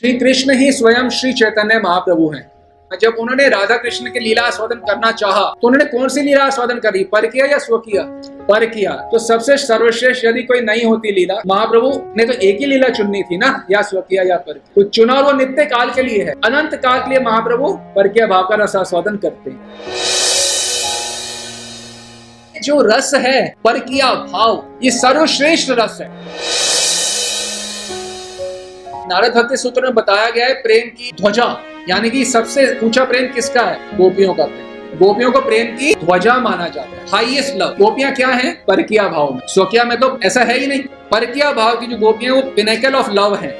श्री कृष्ण ही स्वयं श्री चैतन्य महाप्रभु हैं। जब उन्होंने राधा कृष्ण की लीला आस्वादन करना चाहा तो उन्होंने कौन सी लीला आस्वादन करी, पर किया या स्व किया? पर किया। तो सबसे सर्वश्रेष्ठ यदि कोई नहीं होती लीला, महाप्रभु ने तो एक ही लीला चुननी थी ना, या स्व किया या पर किया। तो चुना वो नित्य काल के लिए है, अनंत काल के लिए महाप्रभु पर किया भाव का रस आस्वादन करते हैं। जो रस है पर किया भाव, ये सर्वश्रेष्ठ रस है। नारद भक्ति सूत्र में बताया गया है प्रेम की ध्वजा, यानी कि सबसे ऊंचा प्रेम किसका है? गोपियों का प्रेम। गोपियों को प्रेम की ध्वजा माना जाता है, हाईएस्ट लव। गोपियां क्या हैं? परकिया भाव में। स्वकिया में तो ऐसा है ही नहीं। परकिया भाव की जो गोपियां वो पिनेकल ऑफ लव हैं।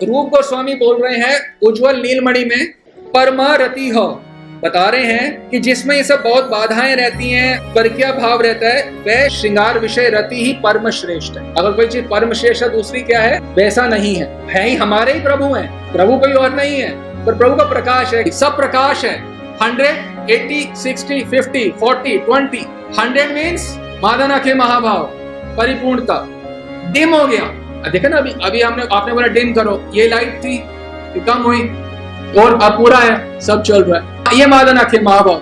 रूप गोस्वामी बोल रहे हैं उज्जवल नीलमणि में परमा रति हो, बता रहे हैं कि जिसमें ये सब बहुत बाधाएं रहती हैं, परकिया भाव रहता है, वह श्रृंगार विषय रति ही परम श्रेष्ठ है। अगर कोई चीज परम श्रेष्ठ है दूसरी क्या है, वैसा नहीं है ही हमारे ही प्रभु हैं, प्रभु कोई और नहीं है, पर प्रभु का प्रकाश है, सब प्रकाश है। 100, 80, 60, 50, 40, 20, 100 मीन्स मादन अखे महाभाव, परिपूर्णता। डिम हो गया, देखा ना अभी आपने बोला डिम करो, ये लाइट थी, ये कम हुई और अब पूरा है, सब चल रहा है। ये मादन अखे महाभाव,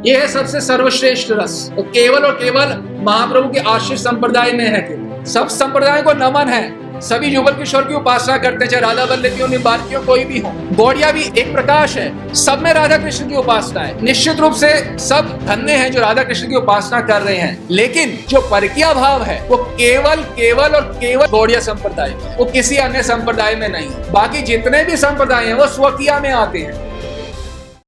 ये है सबसे सर्वश्रेष्ठ रस। तो केवल और केवल महाप्रभु के आश्रित संप्रदाय में है। सब संप्रदाय को नमन है, सभी युगल किशोर की उपासना करते हैं, चाहे राधा वल्लभियों, निम्बार्कियों, कोई भी हो। गौड़िया भी एक प्रकाश है, सब में राधा कृष्ण की उपासना है। निश्चित रूप से सब धन्य हैं जो राधा कृष्ण की उपासना कर रहे हैं, लेकिन जो परकिया भाव है वो केवल और केवल गौड़िया संप्रदाय में, वो किसी अन्य संप्रदाय में नहीं। बाकी जितने भी संप्रदाय हैं वो स्वकिया में आते हैं।